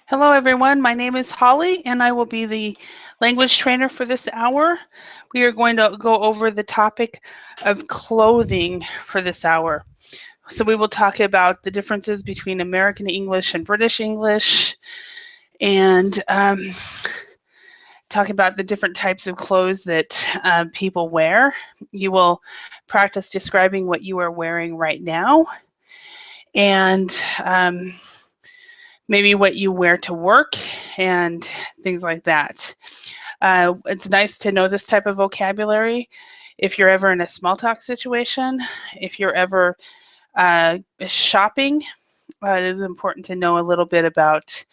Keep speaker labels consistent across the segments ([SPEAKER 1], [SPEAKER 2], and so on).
[SPEAKER 1] Hello, everyone. My name is Holly, and I will be the language trainer for this hour. We are going to go over the topic of clothing for this hour. So, we will talk about the differences between American English and British English, and talk about the different types of clothes that people wear. You will practice describing what you are wearing right now, and maybe what you wear to work and things like that. It's nice to know this type of vocabulary if you're ever in a small talk situation, if you're ever shopping. It is important to know a little bit about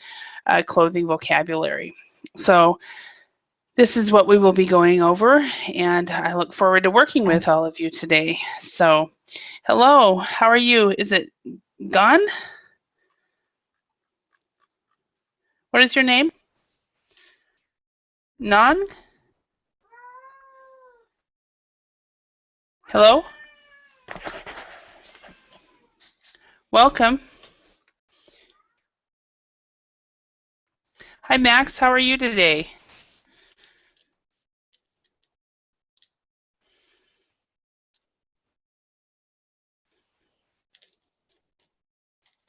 [SPEAKER 1] clothing vocabulary. So this is what we will be going over, and I look forward to working with all of you today. So hello, how are you? Is it gone? What is your name? Nan? Hello? Welcome. Hi, Max. How are you today?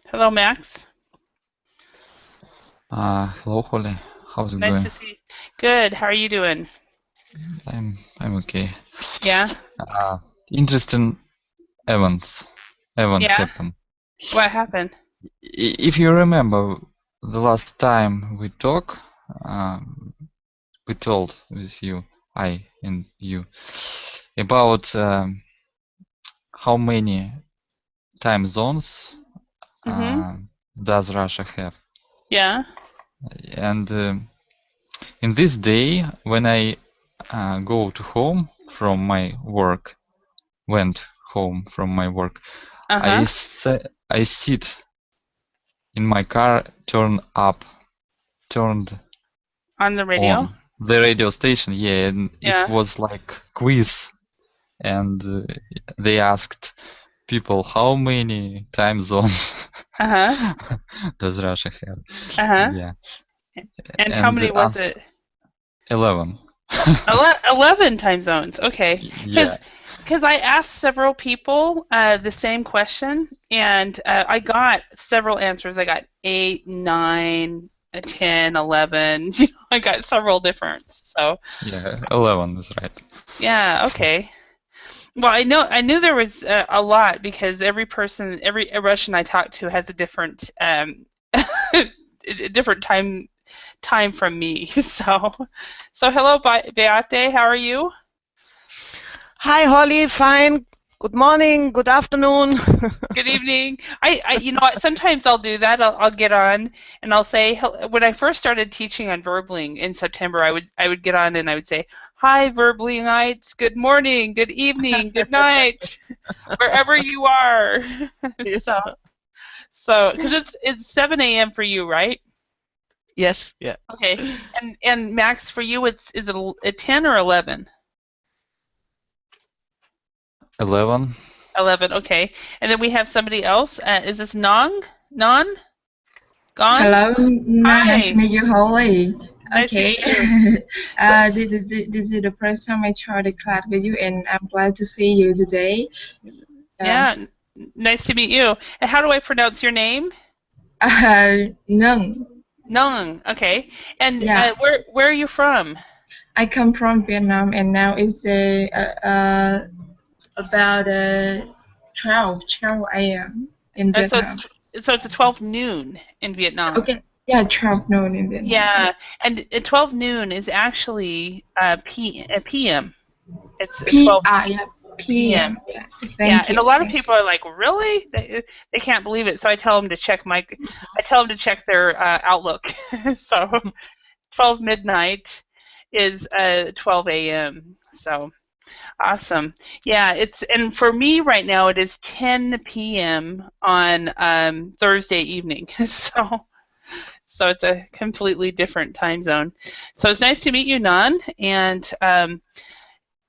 [SPEAKER 1] Hello, Max.
[SPEAKER 2] Hello, Holly. How's it
[SPEAKER 1] Nice
[SPEAKER 2] going?
[SPEAKER 1] to see you. Good. How are you doing?
[SPEAKER 2] I'm okay.
[SPEAKER 1] Yeah?
[SPEAKER 2] Interesting events
[SPEAKER 1] Yeah?
[SPEAKER 2] happen.
[SPEAKER 1] What happened?
[SPEAKER 2] If you remember, the last time we talked, we told with you, I and you, about how many time zones
[SPEAKER 1] Mm-hmm.
[SPEAKER 2] does Russia have.
[SPEAKER 1] Yeah?
[SPEAKER 2] And in this day, when I go to home from my work, went home from my work,
[SPEAKER 1] Uh-huh.
[SPEAKER 2] I sit in my car, turned
[SPEAKER 1] On the radio?
[SPEAKER 2] on the radio station, yeah, and it
[SPEAKER 1] Yeah.
[SPEAKER 2] was like quiz, and they asked people how many time zones
[SPEAKER 1] Uh-huh.
[SPEAKER 2] does Russia have?
[SPEAKER 1] Uh-huh.
[SPEAKER 2] Yeah,
[SPEAKER 1] And how
[SPEAKER 2] and
[SPEAKER 1] many was it?
[SPEAKER 2] 11.
[SPEAKER 1] 11 time zones. Okay.
[SPEAKER 2] Yeah.
[SPEAKER 1] Because I asked several people the same question, and I got several answers. I got 8, 9, 10, 11. I got several different. So
[SPEAKER 2] Yeah, 11 is right.
[SPEAKER 1] yeah, okay. Well, I knew there was a lot because every Russian I talk to has a different a different time from me. So hello, Beate. How are you?
[SPEAKER 3] Hi, Holly. Fine. Good morning. Good afternoon.
[SPEAKER 1] Good evening. Sometimes I'll do that. I'll get on and I'll say when I first started teaching on Verbling in September, I would get on and I would say, "Hi, Verblingites. Good morning. Good evening. Good night, wherever you are." So because it's 7 a.m. for you, right?
[SPEAKER 3] Yes. Yeah.
[SPEAKER 1] Okay. And Max, for you, is it a 10 or 11?
[SPEAKER 2] 11.
[SPEAKER 1] 11. Okay. And then we have somebody else. Is this Nong? Non? Gone?
[SPEAKER 4] Hello, nice to
[SPEAKER 1] Hi.
[SPEAKER 4] meet you, Holly.
[SPEAKER 1] Nice to
[SPEAKER 4] Okay,
[SPEAKER 1] meet you. So,
[SPEAKER 4] this is the first time I try to class with you, and I'm glad to see you today. Uh,
[SPEAKER 1] yeah. Nice to meet you. And how do I pronounce your name?
[SPEAKER 4] Nung,
[SPEAKER 1] Nong. Okay. And
[SPEAKER 4] yeah,
[SPEAKER 1] where are you from?
[SPEAKER 4] I come from Vietnam, and now it's about 12 a.m. in
[SPEAKER 1] So
[SPEAKER 4] Vietnam.
[SPEAKER 1] it's a 12 noon in Vietnam.
[SPEAKER 4] Okay, yeah, 12 noon in Vietnam. Yeah,
[SPEAKER 1] Yeah, and 12 noon is actually PM. It's 12
[SPEAKER 4] yeah,
[SPEAKER 1] PM.
[SPEAKER 4] PM. Yeah,
[SPEAKER 1] Yeah,
[SPEAKER 4] thank
[SPEAKER 1] and a
[SPEAKER 4] you,
[SPEAKER 1] lot of
[SPEAKER 4] thank
[SPEAKER 1] people are like, really? They can't believe it. So I tell them to check their Outlook. So 12 midnight is 12 a.m. So awesome. Yeah, and for me right now it is 10 p.m. on Thursday evening. So it's a completely different time zone. So it's nice to meet you, Nan. And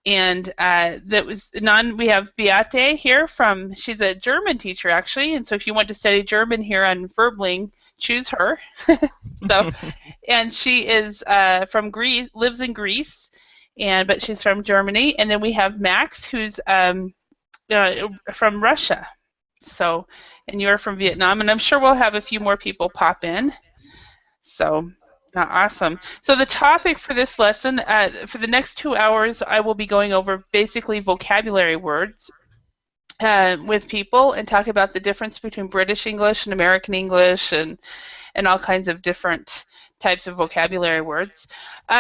[SPEAKER 1] And that was we have Beate here she's a German teacher actually, and so if you want to study German here on Verbling, choose her. So, and she is from Greece, lives in Greece, but she's from Germany. And then we have Max, who's from Russia. So, and you're from Vietnam, and I'm sure we'll have a few more people pop in. So. Awesome. So the topic for this lesson, for the next 2 hours, I will be going over basically vocabulary words with people and talk about the difference between British English and American English and all kinds of different types of vocabulary words.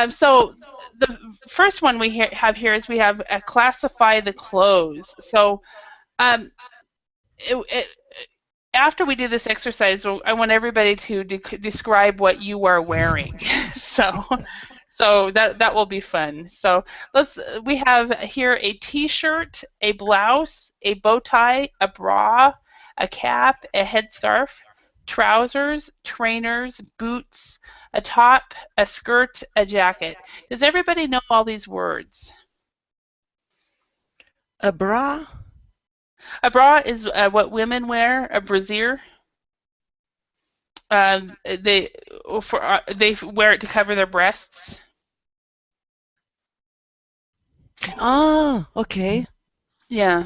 [SPEAKER 1] So the first one we have here is we have classify the clothes. So after we do this exercise, I want everybody to describe what you are wearing. so that will be fun. So we have here a t-shirt, a blouse, a bow tie, a bra, a cap, a headscarf, trousers, trainers, boots, a top, a skirt, a jacket. Does everybody know all these words?
[SPEAKER 3] A bra?
[SPEAKER 1] A bra is what women wear, a brassiere. They wear it to cover their breasts.
[SPEAKER 3] Ah, okay.
[SPEAKER 1] Yeah.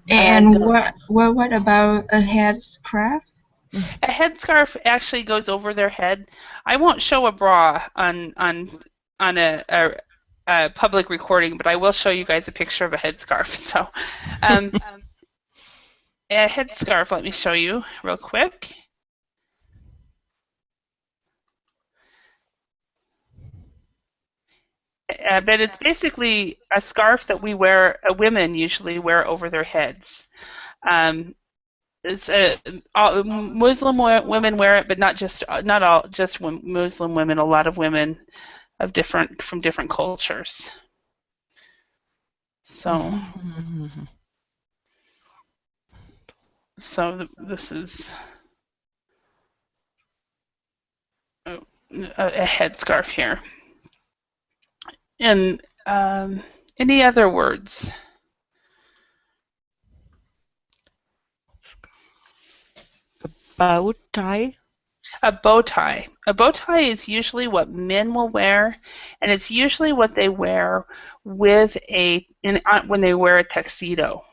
[SPEAKER 4] And what about a headscarf?
[SPEAKER 1] A headscarf actually goes over their head. I won't show a bra on a public recording, but I will show you guys a picture of a headscarf. So, a headscarf, let me show you real quick. But it's basically a scarf that women usually wear over their heads. Muslim women wear it, but not all just Muslim women. A lot of women from different cultures. So. So this is a headscarf here. And any other words?
[SPEAKER 3] A bow tie?
[SPEAKER 1] A bow tie. A bow tie is usually what men will wear, and it's usually what they wear with when they wear a tuxedo.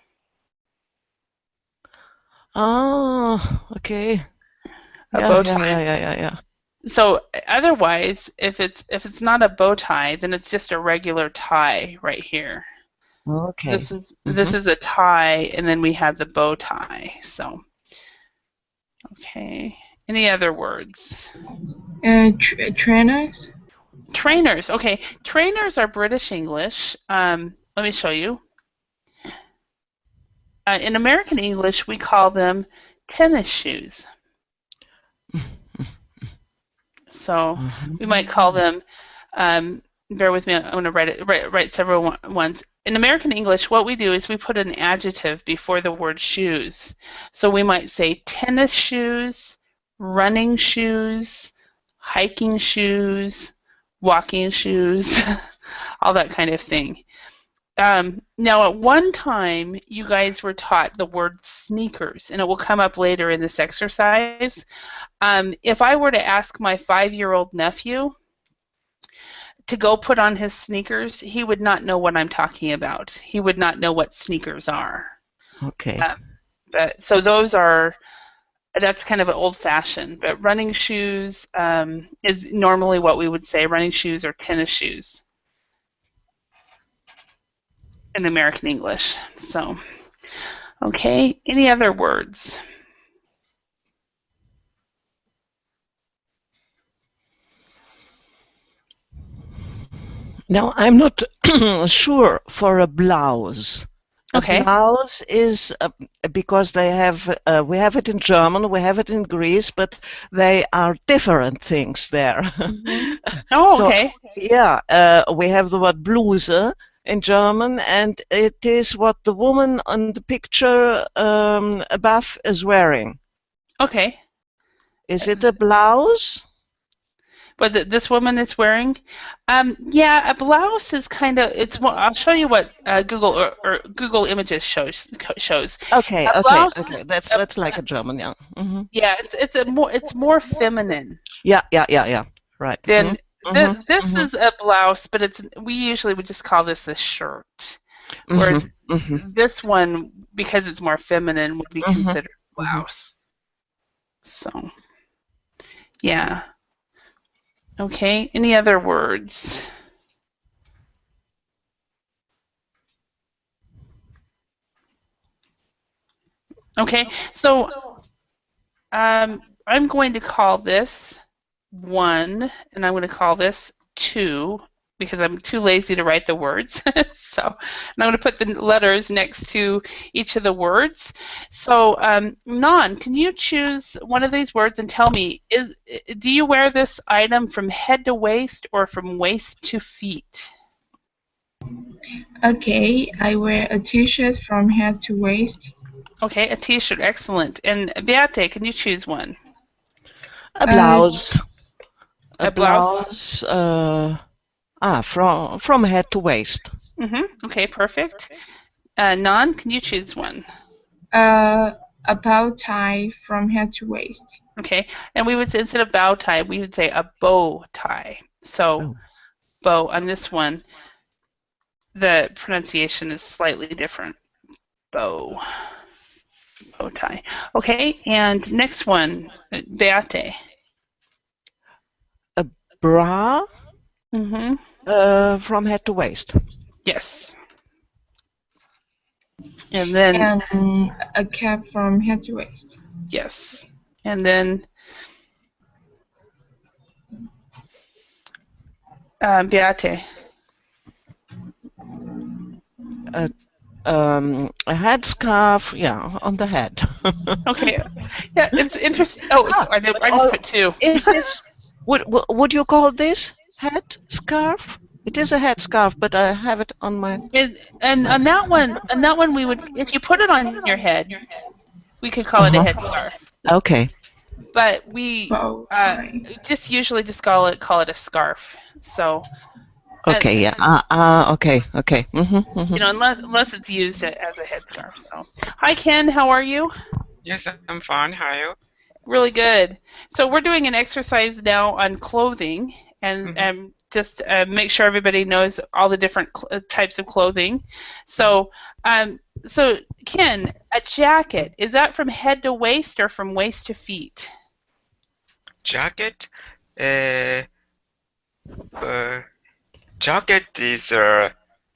[SPEAKER 3] Oh, okay.
[SPEAKER 1] A bow tie.
[SPEAKER 3] Yeah.
[SPEAKER 1] So otherwise, if it's not a bow tie, then it's just a regular tie right here.
[SPEAKER 3] Okay.
[SPEAKER 1] This is a tie, and then we have the bow tie. So, okay. Any other words?
[SPEAKER 4] Trainers.
[SPEAKER 1] Trainers. Okay. Trainers are British English. Let me show you. In American English, we call them tennis shoes. So we might call them, bear with me, I'm going to write several ones. In American English, what we do is we put an adjective before the word shoes. So we might say tennis shoes, running shoes, hiking shoes, walking shoes, all that kind of thing. Now, at one time, you guys were taught the word sneakers, and it will come up later in this exercise. If I were to ask my 5-year-old nephew to go put on his sneakers, he would not know what I'm talking about. He would not know what sneakers are.
[SPEAKER 3] Okay.
[SPEAKER 1] So that's kind of an old-fashioned. But running shoes is normally what we would say. Running shoes or tennis shoes in American English. So, okay. Any other words?
[SPEAKER 3] Now, I'm not sure for a blouse.
[SPEAKER 1] Okay.
[SPEAKER 3] A blouse is because we have it in German, we have it in Greece, but they are different things there.
[SPEAKER 1] Oh, okay.
[SPEAKER 3] Yeah, we have the word Bluse in German, and it is what the woman on the picture above is wearing.
[SPEAKER 1] Okay.
[SPEAKER 3] Is it a blouse?
[SPEAKER 1] What this woman is wearing? Yeah, a blouse is kind of, it's more, I'll show you what Google or Google Images shows.
[SPEAKER 3] Okay,
[SPEAKER 1] A
[SPEAKER 3] okay,
[SPEAKER 1] blouse,
[SPEAKER 3] okay. That's like a German, yeah.
[SPEAKER 1] yeah, it's more feminine
[SPEAKER 3] Yeah, yeah, yeah, yeah. Right.
[SPEAKER 1] than this
[SPEAKER 3] mhm.
[SPEAKER 1] is a blouse, but we usually would just call this a shirt. Where this one, because it's more feminine, would be considered blouse. So, yeah. Okay, any other words? Okay, so I'm going to call this 1, and I'm going to call this 2, because I'm too lazy to write the words. So, and I'm going to put the letters next to each of the words. So, Non, can you choose one of these words and tell me, do you wear this item from head to waist or from waist to feet?
[SPEAKER 4] Okay, I wear a t-shirt from head to waist.
[SPEAKER 1] Okay, a t-shirt, excellent. And Beate, can you choose one?
[SPEAKER 3] A blouse.
[SPEAKER 1] A blouse?
[SPEAKER 3] From head to waist.
[SPEAKER 1] Okay, perfect. Non, can you choose one?
[SPEAKER 4] A bow tie from head to waist.
[SPEAKER 1] Okay, and we would say, instead of bow tie, we would say a bow tie. So, bow on this one, the pronunciation is slightly different. Bow tie. Okay, and next one, Beate.
[SPEAKER 3] A bra. From head to waist.
[SPEAKER 1] Yes. And then
[SPEAKER 4] a cap from head to waist.
[SPEAKER 1] yes. And then Beate.
[SPEAKER 3] A headscarf, yeah, on the head.
[SPEAKER 1] Okay. Yeah, it's interesting. Oh, I just put 2.
[SPEAKER 3] Is this would you call this head scarf? It is a headscarf, but I have it on my.
[SPEAKER 1] And on that one, we would, if you put it on your head, we could call it a headscarf.
[SPEAKER 3] Okay.
[SPEAKER 1] But we just usually just call it a scarf. So.
[SPEAKER 3] Okay. Yeah. Okay. Okay.
[SPEAKER 1] You know, unless it's used as a headscarf. So, hi Ken, how are you?
[SPEAKER 5] Yes, I'm fine. How are you?
[SPEAKER 1] Really good. So we're doing an exercise now on clothing, and just make sure everybody knows all the different types of clothing. So, so Ken, a jacket, is that from head to waist or from waist to feet?
[SPEAKER 5] Jacket? Jacket is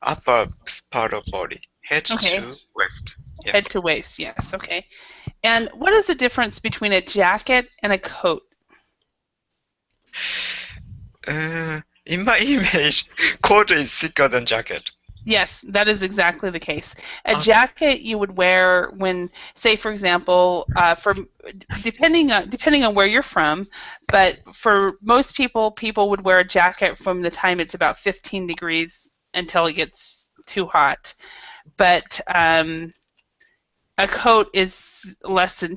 [SPEAKER 5] upper part of body. Head to waist. Yeah.
[SPEAKER 1] Head to waist, yes. Okay. And what is the difference between a jacket and a coat?
[SPEAKER 5] In my image, coat is thicker than jacket.
[SPEAKER 1] Yes, that is exactly the case. A jacket you would wear when, say, for example, depending on where you're from, but for most people would wear a jacket from the time it's about 15 degrees until it gets too hot. But a coat is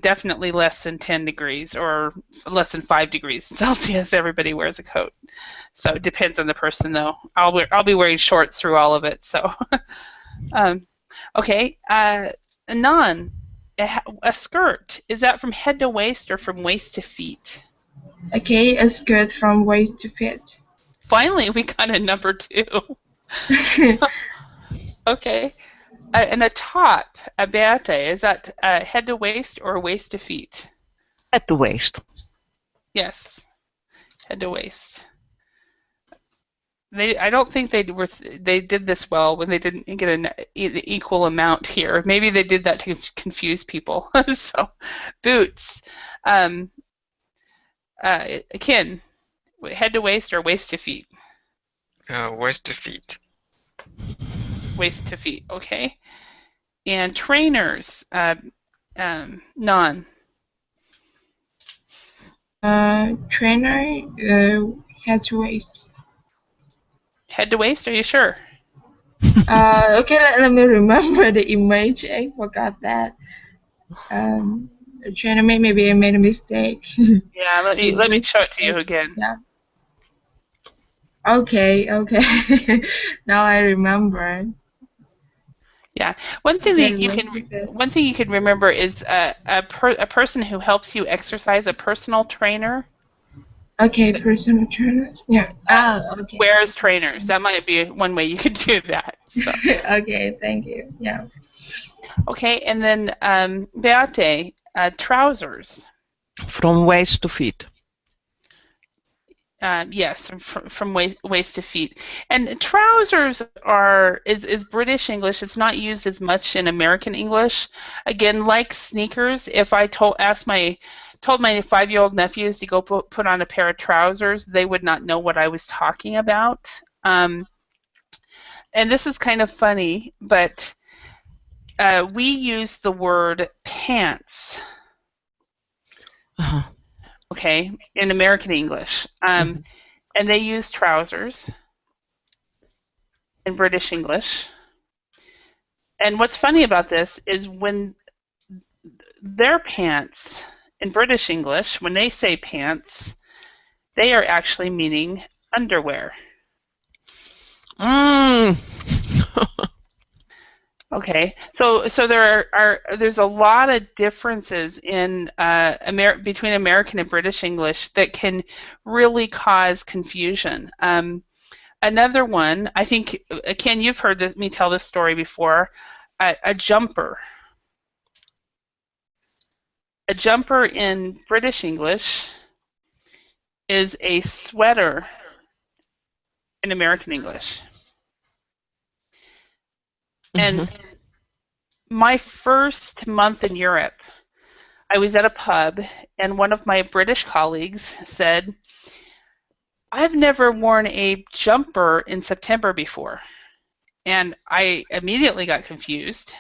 [SPEAKER 1] definitely less than 10 degrees or less than 5 degrees Celsius. Everybody wears a coat. So it depends on the person, though. I'll be wearing shorts through all of it. So, okay. Non, a skirt, is that from head to waist or from waist to feet?
[SPEAKER 4] Okay, a skirt from waist to feet.
[SPEAKER 1] Finally, we got a number 2. Okay. And a top, a Beate, is that head to waist or waist to feet?
[SPEAKER 3] Head to waist.
[SPEAKER 1] Yes, head to waist. I don't think they did this well when they didn't get an equal amount here. Maybe they did that to confuse people. So, boots. Ken, head to waist or waist to feet?
[SPEAKER 5] Waist to feet.
[SPEAKER 1] Waist to feet, okay. And trainers, Non.
[SPEAKER 4] Trainer, head to waist.
[SPEAKER 1] Head to waist, are you sure?
[SPEAKER 4] Okay, let me remember the image. I forgot that. Trainer, maybe I made a mistake.
[SPEAKER 1] Yeah, let me show it to you again.
[SPEAKER 4] Yeah. Okay, okay. Now I remember.
[SPEAKER 1] Yeah. One thing
[SPEAKER 4] Okay,
[SPEAKER 1] that you
[SPEAKER 4] waist
[SPEAKER 1] can
[SPEAKER 4] to fit.
[SPEAKER 1] one thing you can remember is a person who helps you exercise, a personal trainer.
[SPEAKER 4] Okay, personal trainer. Yeah. Okay.
[SPEAKER 1] Wears trainers. That might be one way you could do that. So.
[SPEAKER 4] Okay, thank you. Yeah.
[SPEAKER 1] Okay, and then Beate, trousers.
[SPEAKER 3] From waist to feet.
[SPEAKER 1] Yes, from waist to feet. And trousers is British English. It's not used as much in American English. Again, like sneakers, if I told my 5-year-old nephews to go put on a pair of trousers, they would not know what I was talking about. And this is kind of funny, but we use the word pants.
[SPEAKER 3] Uh-huh.
[SPEAKER 1] Okay, in American English. And they use trousers in British English. And what's funny about this is when their pants in British English, when they say pants, they are actually meaning underwear. Okay, so there's a lot of differences in between American and British English that can really cause confusion. Another one, I think, Ken, you've heard me tell this story before. A jumper. A jumper in British English is a sweater in American English. And my first month in Europe, I was at a pub, and one of my British colleagues said, "I've never worn a jumper in September before." And I immediately got confused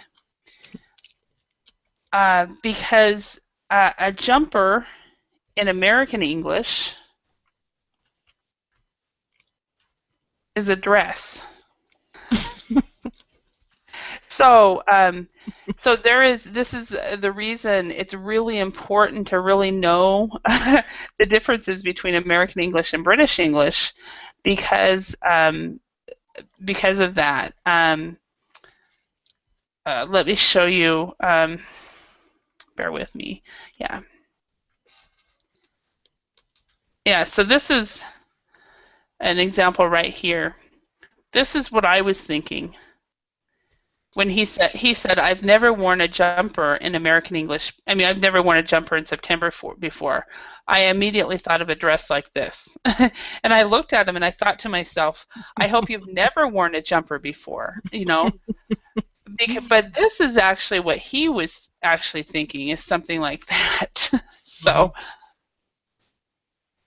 [SPEAKER 1] because a jumper in American English is a dress. So this is the reason it's really important to really know the differences between American English and British English because of that. Let me show you. Bear with me. Yeah, so this is an example right here. This is what I was thinking when he said I've never worn a jumper in American English. I mean, I've never worn a jumper in September before. I immediately thought of a dress like this. And I looked at him and I thought to myself, I hope you've never worn a jumper before, you know. But this is actually what he was actually thinking, is something like that. So,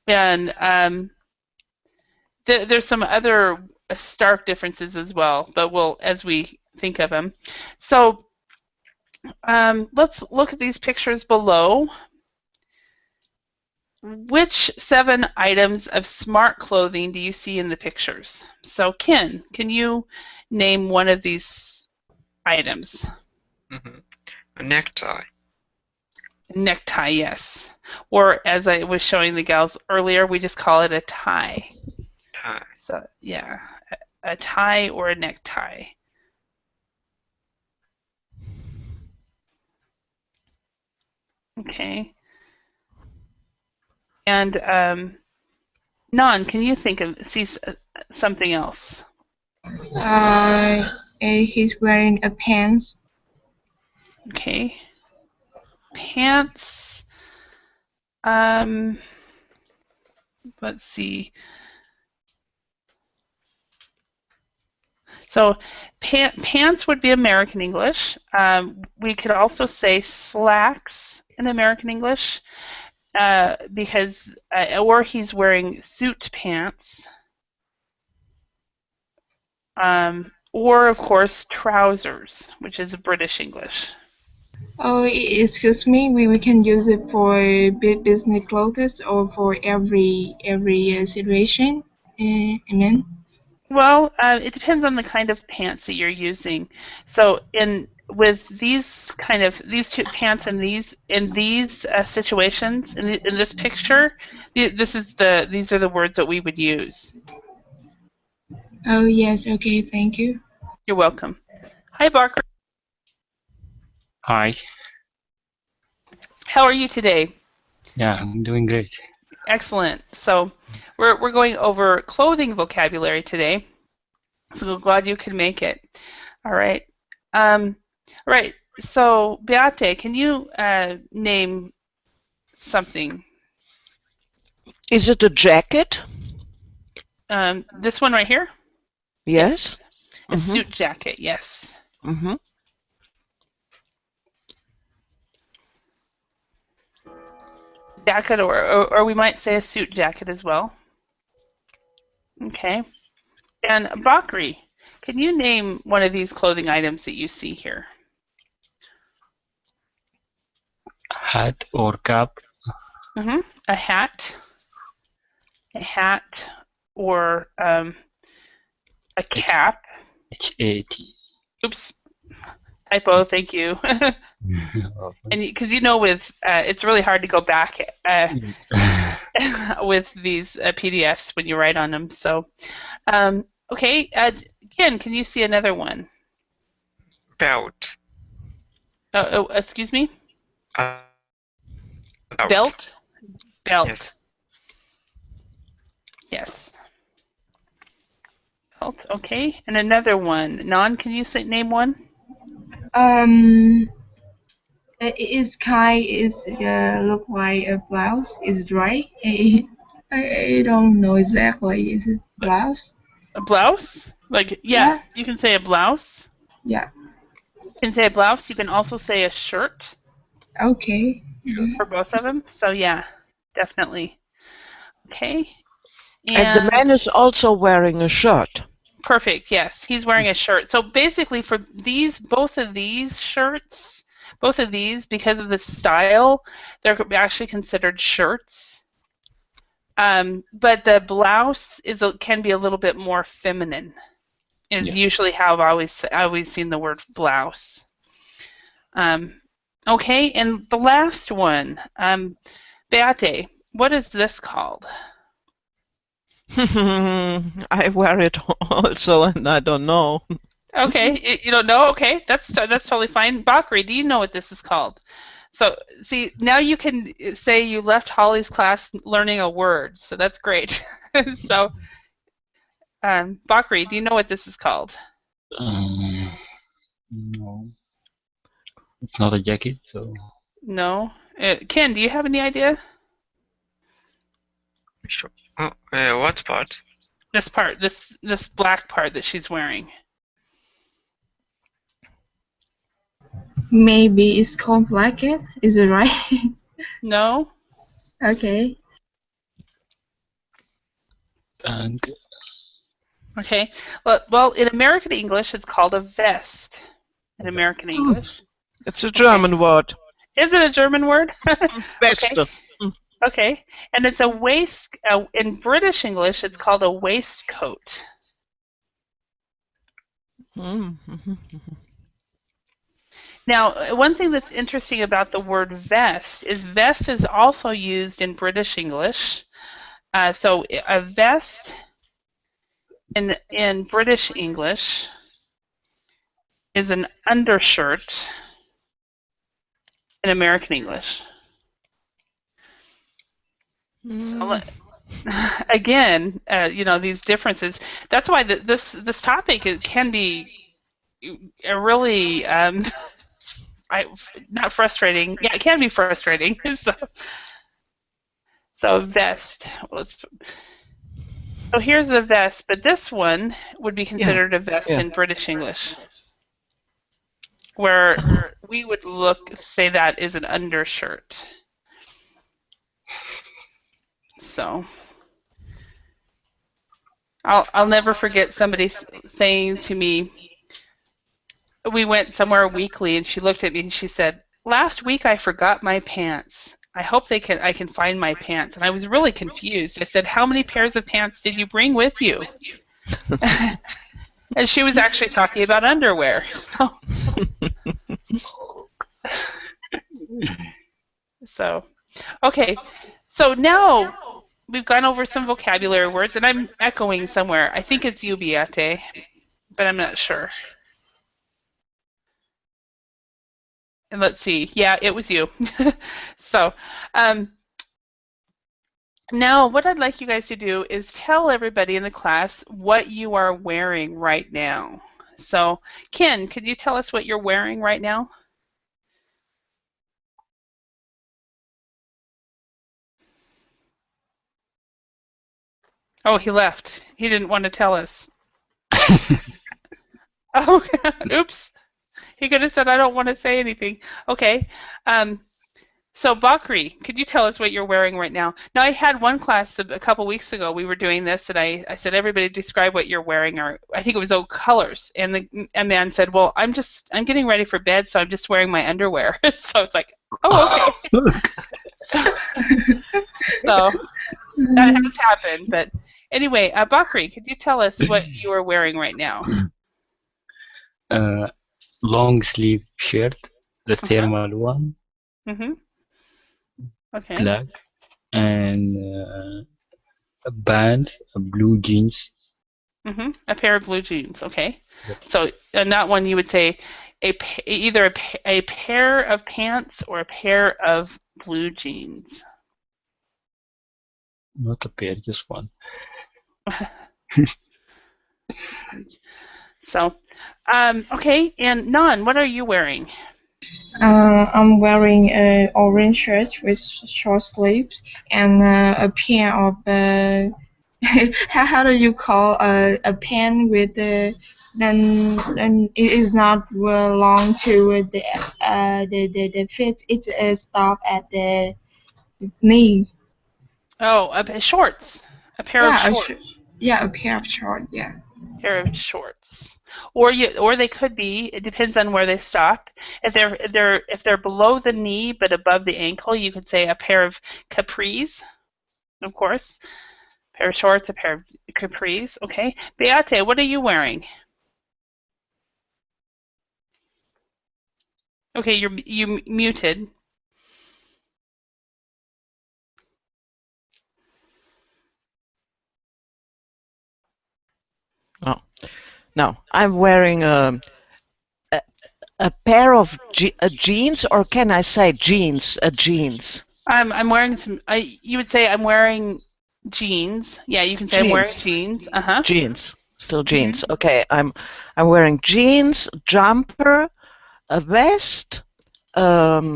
[SPEAKER 1] and there's some other stark differences as well, but we'll, as we think of them. So let's look at these pictures below. Which 7 items of smart clothing do you see in the pictures? So Ken, can you name one of these items?
[SPEAKER 5] A necktie.
[SPEAKER 1] Necktie, yes. Or as I was showing the gals earlier, we just call it a tie.
[SPEAKER 5] Tie.
[SPEAKER 1] So yeah, a tie or a necktie. Okay. And Nan, can you see something else?
[SPEAKER 4] He's wearing a pants.
[SPEAKER 1] Okay. Pants. Let's see. So pants would be American English. We could also say slacks in American English because, or he's wearing suit pants. Or of course trousers, which is British English.
[SPEAKER 4] Oh, excuse me. We can use it for business clothes or for every situation. Amen.
[SPEAKER 1] Well, it depends on the kind of pants that you're using. So with these two pants in these situations in this picture, these are the words that we would use.
[SPEAKER 4] Oh, yes. Okay, thank you.
[SPEAKER 1] You're welcome. Hi, Barker.
[SPEAKER 6] Hi.
[SPEAKER 1] How are you today?
[SPEAKER 6] Yeah, I'm doing great.
[SPEAKER 1] Excellent. So we're going over clothing vocabulary today. So glad you could make it. All right. All right. So Beate, can you name something?
[SPEAKER 3] Is it a jacket?
[SPEAKER 1] This one right here?
[SPEAKER 3] Yes.
[SPEAKER 1] A suit jacket, yes.
[SPEAKER 3] Mm-hmm.
[SPEAKER 1] Jacket, or we might say a suit jacket as well. Okay. And Bakri, can you name one of these clothing items that you see here?
[SPEAKER 6] Hat or cap?
[SPEAKER 1] A hat, or a cap.
[SPEAKER 6] H-A-T.
[SPEAKER 1] Oops, typo. Thank you. And because you know, with it's really hard to go back with these PDFs when you write on them. So, okay, Ken, can you see another one?
[SPEAKER 5] Belt.
[SPEAKER 1] Oh, excuse me.
[SPEAKER 5] Belt.
[SPEAKER 1] Belt. Yes. Belt. Okay, and another one. Non, can you name one?
[SPEAKER 4] Is look like a blouse? Is it right? I don't know exactly. Is it blouse?
[SPEAKER 1] A blouse? Like, yeah, you can say a blouse.
[SPEAKER 4] Yeah.
[SPEAKER 1] You can say a blouse. You can also say a shirt.
[SPEAKER 4] Okay.
[SPEAKER 1] For both of them. So yeah, definitely. Okay.
[SPEAKER 3] And the man is also wearing a shirt.
[SPEAKER 1] Perfect. Yes, he's wearing a shirt. So basically, for both of these shirts, because of the style, they're actually considered shirts. But the blouse can be a little bit more feminine. Is usually how I've always seen the word blouse. Okay, and the last one, Beate, what is this called?
[SPEAKER 3] I wear it also, and I don't know.
[SPEAKER 1] Okay, you don't know? Okay, that's totally fine. Bakri, do you know what this is called? So, see, now you can say you left Holly's class learning a word, so that's great. So, Bakri, do you know what this is called?
[SPEAKER 6] No. It's not a jacket, so...
[SPEAKER 1] No? Ken, do you have any idea?
[SPEAKER 5] Sure. What part?
[SPEAKER 1] This part, this black part that she's wearing.
[SPEAKER 4] Maybe it's called blanket. Is it right?
[SPEAKER 1] No?
[SPEAKER 4] Okay.
[SPEAKER 1] Okay. Well, in American English, it's called a vest. In American English.
[SPEAKER 3] It's a German word.
[SPEAKER 1] Is it a German word?
[SPEAKER 3] Weste.
[SPEAKER 1] Okay. Okay. And it's a waist. In British English, it's called a waistcoat. Now, one thing that's interesting about the word vest is also used in British English. So a vest in British English is an undershirt in American English. So, again, these differences. That's why this topic can be a really not frustrating. Yeah, it can be frustrating. So vest. So here's a vest, but this one would be considered a vest in British English, where we would say that is an undershirt. So I'll never forget somebody saying to me, we went somewhere weekly, and she looked at me and she said, "Last week I forgot my pants. I hope I can find my pants." And I was really confused. I said, "How many pairs of pants did you bring with you?" And she was actually talking about underwear. So okay. So now, we've gone over some vocabulary words, and I'm echoing somewhere. I think it's you, Beate, but I'm not sure. And let's see. Yeah, it was you. So now what I'd like you guys to do is tell everybody in the class what you are wearing right now. So Ken, could you tell us what you're wearing right now? Oh, he left. He didn't want to tell us. Oh, oops. He could have said, I don't want to say anything. Okay. So Bakri, could you tell us what you're wearing right now? Now, I had one class a couple weeks ago. We were doing this, and I said, everybody describe what you're wearing, or I think it was colors. And the man said, well, I'm getting ready for bed, so I'm just wearing my underwear. So it's like, oh, okay. So that has happened. But anyway, Bakri, could you tell us what you are wearing right now?
[SPEAKER 6] Long sleeve shirt, the thermal one.
[SPEAKER 1] Mm-hmm. Okay.
[SPEAKER 6] Black, and a band, blue jeans.
[SPEAKER 1] Mm-hmm. A pair of blue jeans. Okay.
[SPEAKER 6] Yep.
[SPEAKER 1] So in that one, you would say either a pair of pants or a pair of blue jeans.
[SPEAKER 6] Not a pair, just one.
[SPEAKER 1] So, okay. And Nan, what are you wearing?
[SPEAKER 4] I'm wearing an orange shirt with short sleeves and a pair of how do you call a pen with then it is not long to the fit. It's a stop at the knee.
[SPEAKER 1] Oh, shorts. A pair of shorts.
[SPEAKER 4] A pair of shorts. Yeah.
[SPEAKER 1] Pair of shorts, or they could be. It depends on where they stop. If they're below the knee but above the ankle, you could say a pair of capris. Of course, a pair of shorts, a pair of capris. Okay, Beate, what are you wearing? Okay, you muted.
[SPEAKER 3] Oh, no, I'm wearing a pair of jeans, or can I say jeans? Jeans.
[SPEAKER 1] I'm wearing some. You would say I'm wearing jeans. Yeah, you can say jeans. I'm wearing jeans.
[SPEAKER 3] Jeans, still jeans. Mm-hmm. Okay, I'm wearing jeans, jumper, a vest. I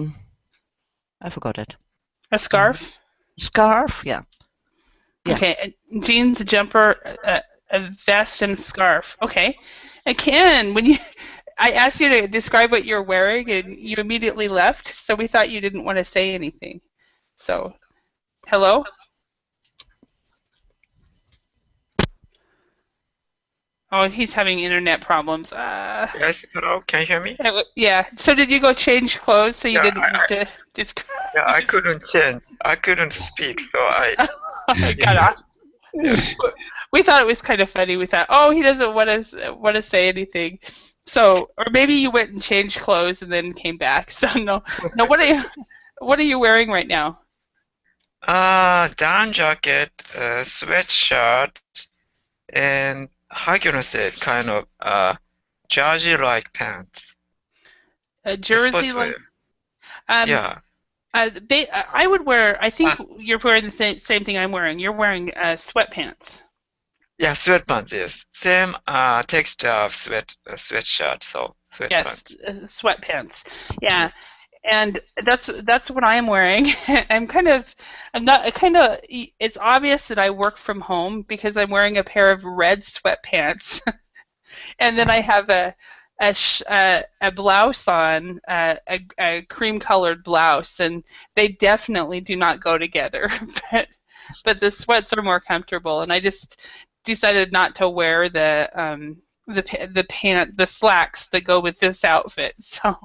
[SPEAKER 3] forgot it.
[SPEAKER 1] A scarf.
[SPEAKER 3] Scarf, yeah.
[SPEAKER 1] Okay, jeans, a jumper, a vest, and a scarf. Okay, and Ken, I asked you to describe what you're wearing, and you immediately left. So we thought you didn't want to say anything. So, hello. Oh, he's having internet problems.
[SPEAKER 5] Yes, hello. Can you hear me?
[SPEAKER 1] Yeah. So did you go change clothes so you didn't have to describe?
[SPEAKER 5] Yeah, I couldn't change. I couldn't speak, so I.
[SPEAKER 1] Got off. Yeah. We thought it was kind of funny. We thought, oh, he doesn't want to say anything. So, or maybe you went and changed clothes and then came back. So no. What are you wearing right now?
[SPEAKER 5] Down jacket, sweatshirt, and how can I say it? Kind of jersey-like pants.
[SPEAKER 1] A jersey-like.
[SPEAKER 5] Yeah.
[SPEAKER 1] I would wear. I think you're wearing the same thing I'm wearing. You're wearing sweatpants.
[SPEAKER 5] Yeah, sweatpants. Yes, same texture of sweatshirt. So sweatpants.
[SPEAKER 1] Yes, sweatpants. Yeah, and that's what I am wearing. It's obvious that I work from home because I'm wearing a pair of red sweatpants, and then I have a blouse on, a cream-colored blouse, and they definitely do not go together. But the sweats are more comfortable, and I just decided not to wear the slacks that go with this outfit. So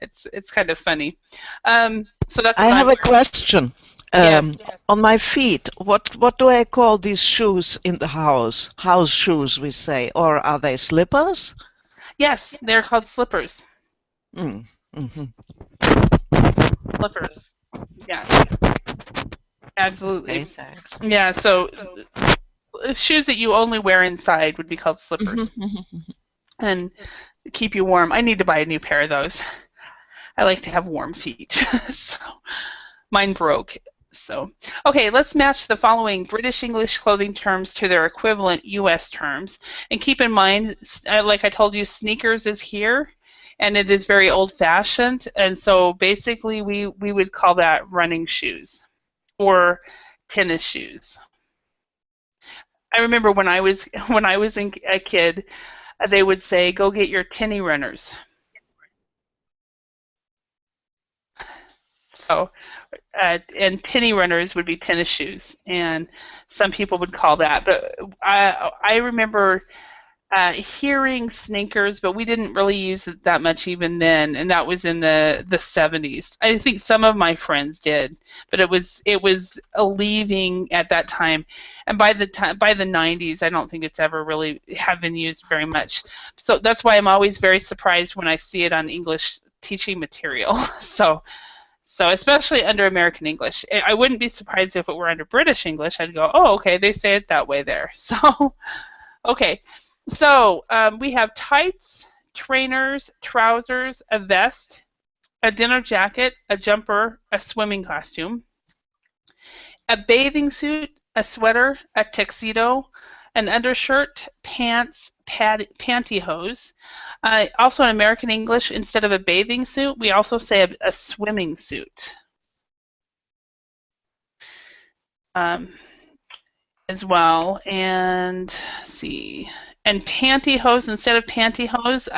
[SPEAKER 1] it's kind of funny. So that's.
[SPEAKER 3] I have a question. On my feet, what do I call these shoes in the house? House shoes, we say, or are they slippers?
[SPEAKER 1] Yes, they're called slippers.
[SPEAKER 3] Mm. Mm-hmm.
[SPEAKER 1] Slippers. Yeah. Absolutely.
[SPEAKER 3] Okay, thanks.
[SPEAKER 1] Yeah, so shoes that you only wear inside would be called slippers and keep you warm. I need to buy a new pair of those. I like to have warm feet. So mine broke. So, okay, let's match the following British English clothing terms to their equivalent US terms. And keep in mind, like I told you, sneakers is here, and it is very old-fashioned. And so basically we would call that running shoes or tennis shoes. I remember when I was a kid, they would say, "Go get your tinny runners." So, and tinny runners would be tennis shoes, and some people would call that. But I remember hearing sneakers, but we didn't really use it that much even then, and that was in the 70s. I think some of my friends did, but it was leaving at that time, and by the 90s, I don't think it's ever really have been used very much. So that's why I'm always very surprised when I see it on English teaching material. So especially under American English. I wouldn't be surprised if it were under British English. I'd go, oh, okay, they say it that way there. So, okay. So we have tights, trainers, trousers, a vest, a dinner jacket, a jumper, a swimming costume, a bathing suit, a sweater, a tuxedo, an undershirt, pants, pantyhose. Also in American English, instead of a bathing suit, we also say a swimming suit. As well, and let's see, and pantyhose, instead of pantyhose,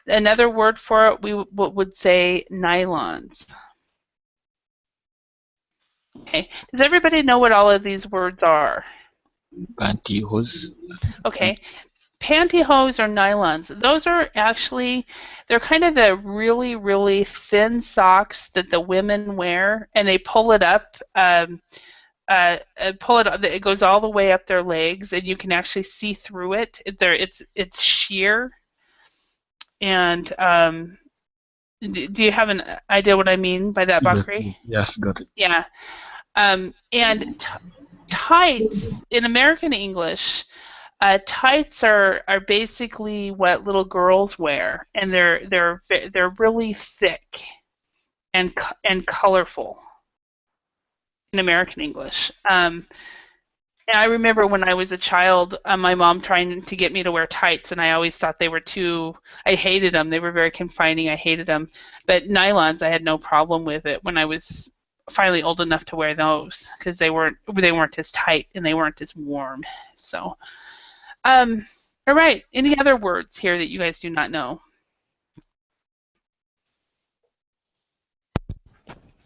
[SPEAKER 1] another word for it, we would say nylons. Okay, does everybody know what all of these words are?
[SPEAKER 6] Pantyhose.
[SPEAKER 1] Okay, pantyhose or nylons, those are actually, they're kind of the really, really thin socks that the women wear, and they pull it up, it goes all the way up their legs, and you can actually see through it. It's sheer. And do you have an idea what I mean by that, Bakri?
[SPEAKER 6] Yes, got it.
[SPEAKER 1] Yeah. And tights in American English, tights are basically what little girls wear, and they're really thick and colorful in American English. And I remember when I was a child, my mom trying to get me to wear tights, and I always thought they were I hated them. They were very confining. I hated them. But nylons, I had no problem with it when I was finally old enough to wear those, because they weren't as tight and they weren't as warm. So, all right. Any other words here that you guys do not know?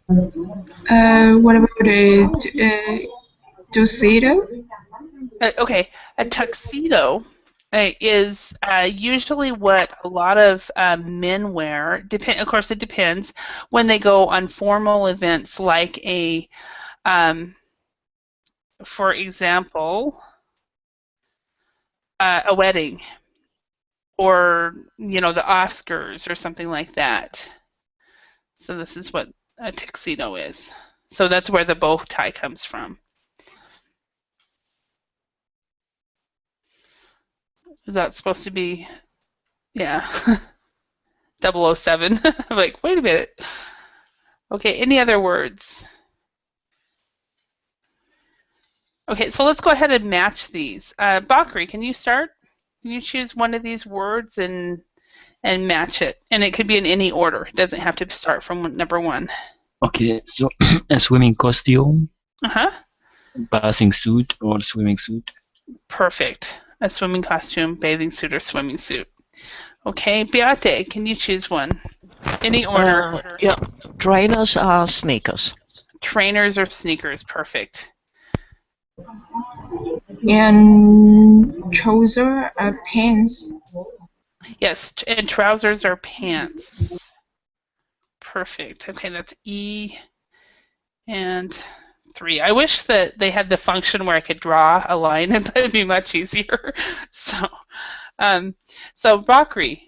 [SPEAKER 4] What about a tuxedo?
[SPEAKER 1] Okay, a tuxedo is usually what a lot of men wear. Of course, it depends when they go on formal events, like for example, a wedding, or the Oscars or something like that. So this is what a tuxedo is. So that's where the bow tie comes from. Is that supposed to be, yeah, 007? I'm like, wait a minute. Okay, any other words? Okay, so let's go ahead and match these. Bakri, can you start? Can you choose one of these words and match it? And it could be in any order. It doesn't have to start from number one.
[SPEAKER 6] Okay, so a swimming costume,
[SPEAKER 1] Uh-huh.
[SPEAKER 6] bathing suit, or swimming suit.
[SPEAKER 1] Perfect. A swimming costume, bathing suit, or swimming suit. Okay, Beate, can you choose one? Any order.
[SPEAKER 3] Yeah, trainers are sneakers.
[SPEAKER 1] Trainers or sneakers, perfect.
[SPEAKER 4] And trousers are pants.
[SPEAKER 1] Yes, and trousers or pants. Perfect. Okay, that's E and 3. I wish that they had the function where I could draw a line, and that would be much easier. So Bakri.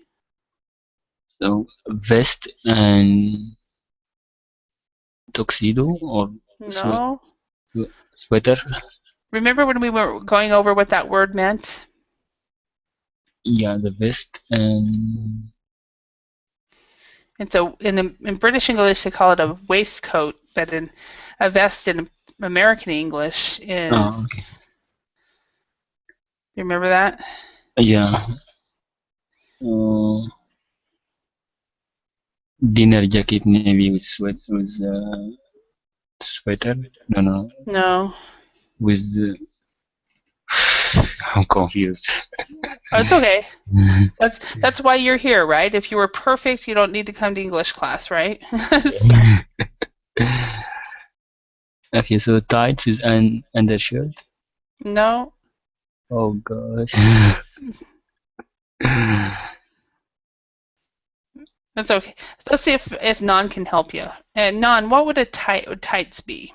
[SPEAKER 6] So vest and tuxedo, or
[SPEAKER 1] No.
[SPEAKER 6] Sweater.
[SPEAKER 1] Remember when we were going over what that word meant?
[SPEAKER 6] Yeah, the vest and
[SPEAKER 1] And so in British English they call it a waistcoat, but in a vest in American English is.
[SPEAKER 6] oh, okay.
[SPEAKER 1] You remember that?
[SPEAKER 6] Yeah. Dinner jacket navy with sweater. No.
[SPEAKER 1] No.
[SPEAKER 6] With I'm confused.
[SPEAKER 1] Oh, it's okay. That's why you're here, right? If you were perfect, you don't need to come to English class, right? So,
[SPEAKER 6] Okay, so tights is an undershirt.
[SPEAKER 1] no.
[SPEAKER 6] Oh gosh.
[SPEAKER 1] That's okay. Let's see if Non can help you. And Non, what would a tights be?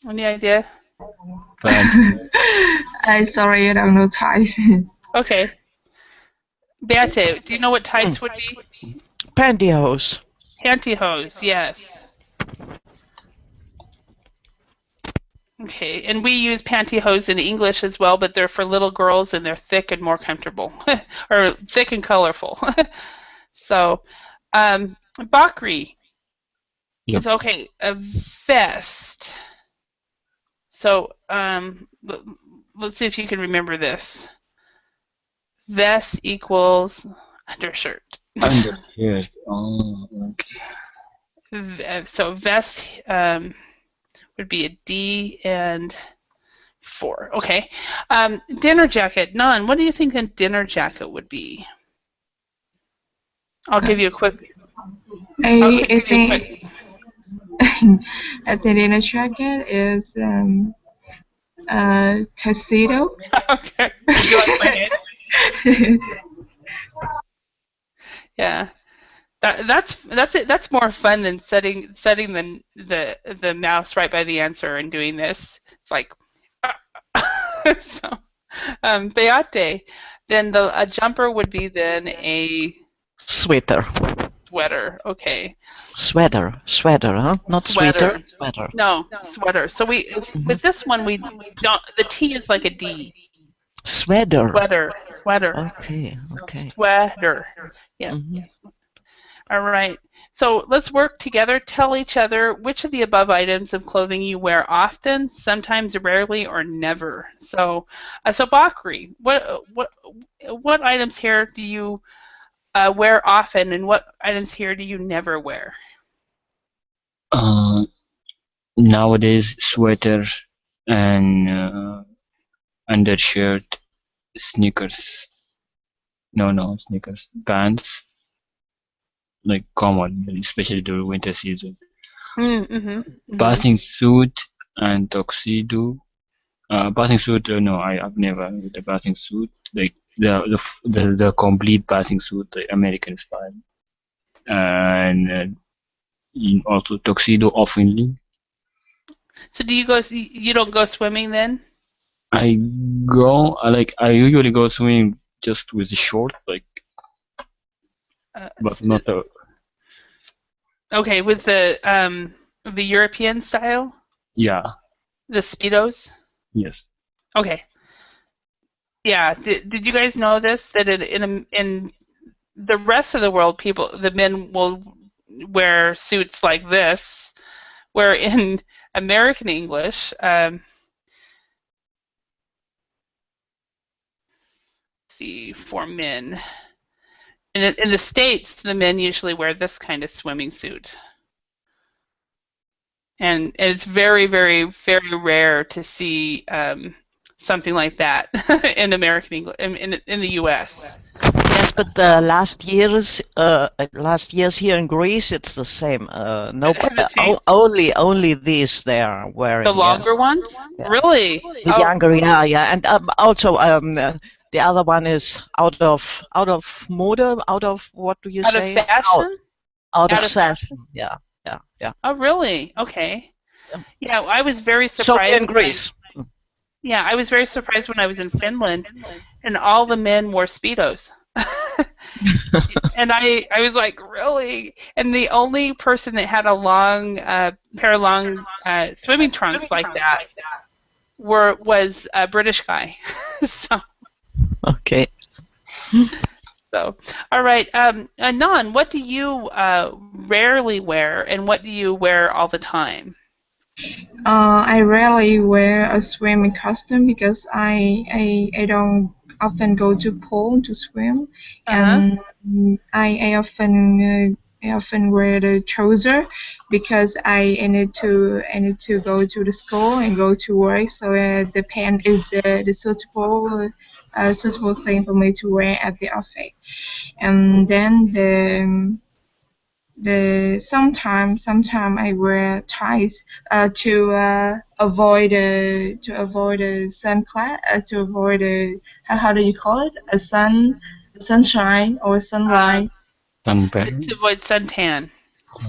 [SPEAKER 1] Any idea?
[SPEAKER 6] Pant.
[SPEAKER 4] I'm sorry, I don't know Thai.
[SPEAKER 1] Okay. Beate, do you know what tights would be?
[SPEAKER 3] Pantyhose.
[SPEAKER 1] Pantyhose, yes. Okay, and we use pantyhose in English as well, but they're for little girls and they're thick and more comfortable, or thick and colorful. So, Bakri
[SPEAKER 6] Yep.
[SPEAKER 1] is okay. A vest. So, let's see if you can remember this. Vest equals undershirt.
[SPEAKER 6] Undershirt. Oh, okay.
[SPEAKER 1] So vest would be a D and 4. Okay. Dinner jacket. Non, what do you think a dinner jacket would be? I'll give you a quick.
[SPEAKER 4] I think I think dinner jacket is tuxedo.
[SPEAKER 1] Okay. Would you like my name? Yeah. That's it. That's more fun than setting the mouse right by the answer and doing this. It's like so. Beate, then a jumper would be then a
[SPEAKER 3] Sweater.
[SPEAKER 1] sweater. Okay.
[SPEAKER 3] Sweater, huh? Not
[SPEAKER 1] Sweater.
[SPEAKER 3] sweater, sweater.
[SPEAKER 1] No, sweater. So with this one we don't. The T is like a D.
[SPEAKER 3] Sweater.
[SPEAKER 1] Sweater.
[SPEAKER 3] Okay.
[SPEAKER 1] Sweater. Yeah.
[SPEAKER 3] Mhm.
[SPEAKER 1] All right. So let's work together. Tell each other which of the above items of clothing you wear often, sometimes rarely, or never. So Bakri, what items here do you wear often, and what items here do you never wear?
[SPEAKER 6] Nowadays, sweater and undershirt, sneakers. No, sneakers. Pants, like common, especially during winter season. Bathing suit and tuxedo. Bathing suit, no, I've never with a bathing suit. Like the complete bathing suit, the American style, and also tuxedo oftenly.
[SPEAKER 1] So do you go? You don't go swimming then?
[SPEAKER 6] I usually go swimming just with a short, like, but not the.
[SPEAKER 1] Okay, with the European style.
[SPEAKER 6] Yeah.
[SPEAKER 1] The Speedos.
[SPEAKER 6] Yes.
[SPEAKER 1] Okay. Yeah. Did you guys know this? That in the rest of the world, the men will wear suits like this, where in American English, see, for men, in the States, the men usually wear this kind of swimming suit. And it's very, very, very rare to see something like that in American English, in the U.S.
[SPEAKER 3] Yes, but last years here in Greece, it's the same. No,
[SPEAKER 1] Has it changed?
[SPEAKER 3] only these they are wearing.
[SPEAKER 1] The longer
[SPEAKER 3] yes.
[SPEAKER 1] ones?
[SPEAKER 3] Yeah.
[SPEAKER 1] Really?
[SPEAKER 3] The younger, yeah, and also the other one is out of mode, out of what do you
[SPEAKER 1] Out
[SPEAKER 3] say?
[SPEAKER 1] of fashion?
[SPEAKER 3] Out of
[SPEAKER 1] Out of
[SPEAKER 3] fashion, yeah.
[SPEAKER 1] Oh, really? Okay.
[SPEAKER 3] Yeah.
[SPEAKER 1] Yeah, I was very
[SPEAKER 3] So
[SPEAKER 1] surprised.
[SPEAKER 3] in Greece.
[SPEAKER 1] Yeah, I was very surprised when I was in Finland, and all the men wore Speedos. And I was like, really? And the only person that had a long pair of long swimming trunks like that was a British guy. so
[SPEAKER 3] Okay.
[SPEAKER 1] all right. Nan, what do you rarely wear, and what do you wear all the time?
[SPEAKER 4] I rarely wear a swimming costume because I don't often go to pool to swim, and I often wear the trouser because I need to go to the school and go to work. So the pant is the suitable thing for me to wear at the office. And then the sometime I wear ties to avoid the to avoid the how do you call it, sunshine or sunlight.
[SPEAKER 6] Sunburn.
[SPEAKER 1] To avoid suntan.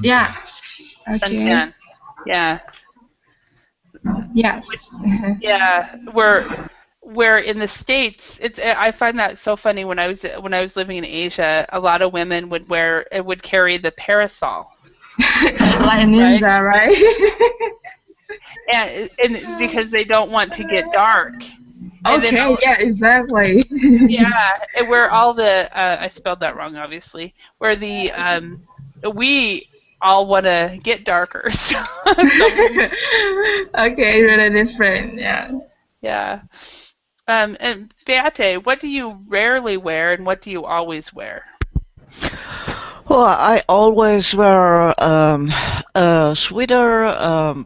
[SPEAKER 4] Yeah. Okay.
[SPEAKER 1] Suntan. Yeah.
[SPEAKER 4] Yes.
[SPEAKER 1] Yeah. Where in the States, I find that so funny. When I was living in Asia, a lot of women would carry the parasol.
[SPEAKER 4] Like ninja, right?
[SPEAKER 1] And because they don't want to get dark. And
[SPEAKER 4] Okay,
[SPEAKER 1] then,
[SPEAKER 4] yeah, exactly.
[SPEAKER 1] yeah, and where all the I spelled that wrong, obviously. Where the we all want to get darker. So,
[SPEAKER 4] Okay, really different, yeah.
[SPEAKER 1] yeah. And Beate, what do you rarely wear, and what do you always wear?
[SPEAKER 3] Well, I always wear a sweater,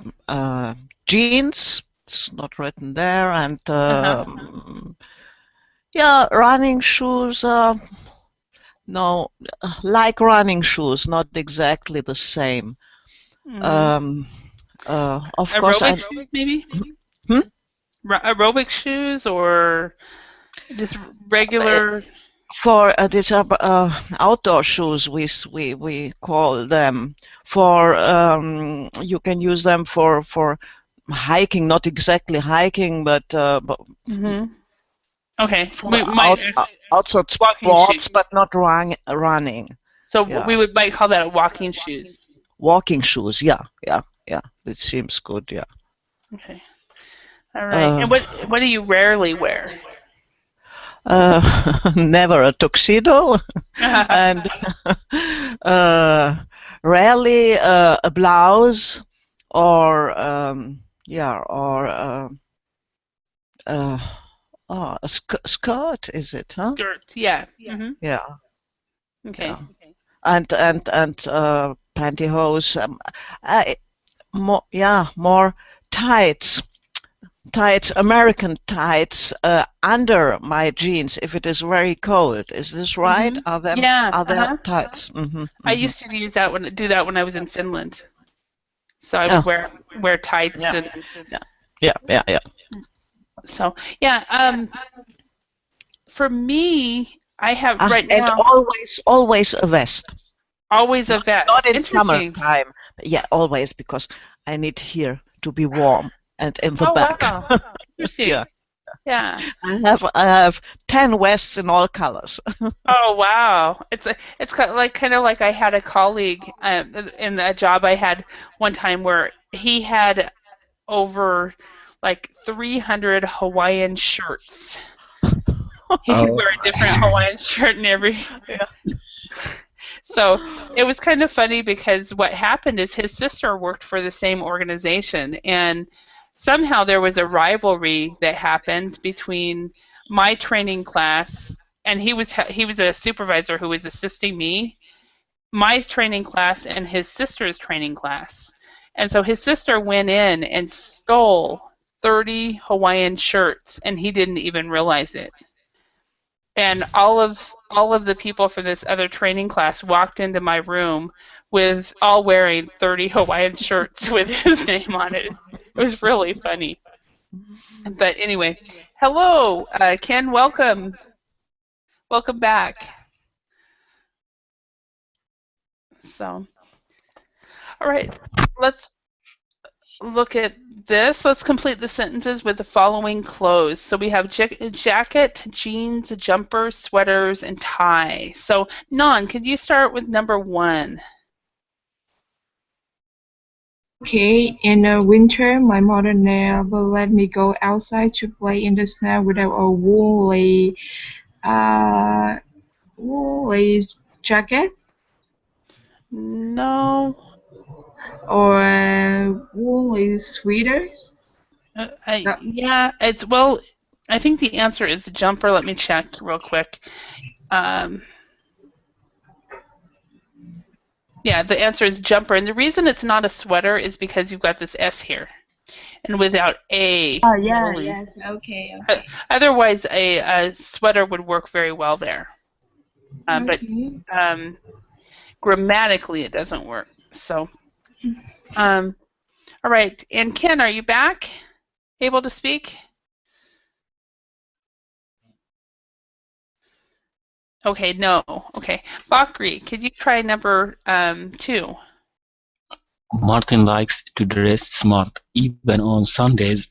[SPEAKER 3] jeans. It's not written there, and yeah, running shoes. No, like running shoes, not exactly the same. Of course,
[SPEAKER 1] Aerobic maybe?
[SPEAKER 3] Hmm?
[SPEAKER 1] Aerobic shoes or just regular?
[SPEAKER 3] For these outdoor shoes, we call them. For you can use them for hiking, not exactly hiking, but
[SPEAKER 1] Okay,
[SPEAKER 3] for
[SPEAKER 1] we might
[SPEAKER 3] outside
[SPEAKER 1] walking
[SPEAKER 3] sports,
[SPEAKER 1] shoes.
[SPEAKER 3] but not running.
[SPEAKER 1] So
[SPEAKER 3] Yeah.
[SPEAKER 1] we might call that walking shoes.
[SPEAKER 3] Walking shoes, yeah. It seems good, yeah.
[SPEAKER 1] Okay. All right. And what do you rarely wear?
[SPEAKER 3] Never a tuxedo, and rarely a blouse or a skirt, is it? Huh?
[SPEAKER 1] Skirt. Yeah.
[SPEAKER 3] Yeah.
[SPEAKER 1] Okay.
[SPEAKER 3] Yeah. And pantyhose. More tights. Tights, American tights under my jeans if it is very cold. Is this right? Are there tights?
[SPEAKER 1] I used to do that when I was in Finland. So I would wear tights and
[SPEAKER 3] yeah.
[SPEAKER 1] So yeah, for me, I have right
[SPEAKER 3] and
[SPEAKER 1] now
[SPEAKER 3] always a vest.
[SPEAKER 1] always a vest.
[SPEAKER 3] Not in summertime. Yeah, always, because I need here to be warm and in the back.
[SPEAKER 1] Wow. Interesting. Yeah.
[SPEAKER 3] I have 10 vests in all colors.
[SPEAKER 1] Oh wow! It's kind of like I had a colleague in a job I had one time where he had over like 300 Hawaiian shirts. He could wear a different Hawaiian shirt in every.
[SPEAKER 3] Yeah.
[SPEAKER 1] So it was kind of funny because what happened is his sister worked for the same organization, and somehow there was a rivalry that happened between my training class, and he was a supervisor who was assisting me, my training class, and his sister's training class. And so his sister went in and stole 30 Hawaiian shirts, and he didn't even realize it. And all of the people from this other training class walked into my room with all wearing 30 Hawaiian shirts with his name on it. It was really funny. But anyway, hello, Ken. Welcome back. So, all right, let's look at this. Let's complete the sentences with the following clothes. So we have jacket, jeans, jumper, sweaters, and tie. So, Non, could you start with number 1?
[SPEAKER 4] Okay, in the winter, my mother never let me go outside to play in the snow without a woolly jacket
[SPEAKER 1] No.
[SPEAKER 4] or woolly sweaters. No.
[SPEAKER 1] Yeah, well, I think the answer is jumper. Let me check real quick. Yeah, the answer is jumper. And the reason it's not a sweater is because you've got this S here. And without a
[SPEAKER 4] Oh yeah,
[SPEAKER 1] woolen.
[SPEAKER 4] yes, okay.
[SPEAKER 1] Otherwise, a sweater would work very well there. But grammatically, it doesn't work. So, all right. And Ken, are you back? Able to speak? Okay, no. Okay. Bakri, could you try number 2?
[SPEAKER 6] Martin likes to dress smart. Even on Sundays,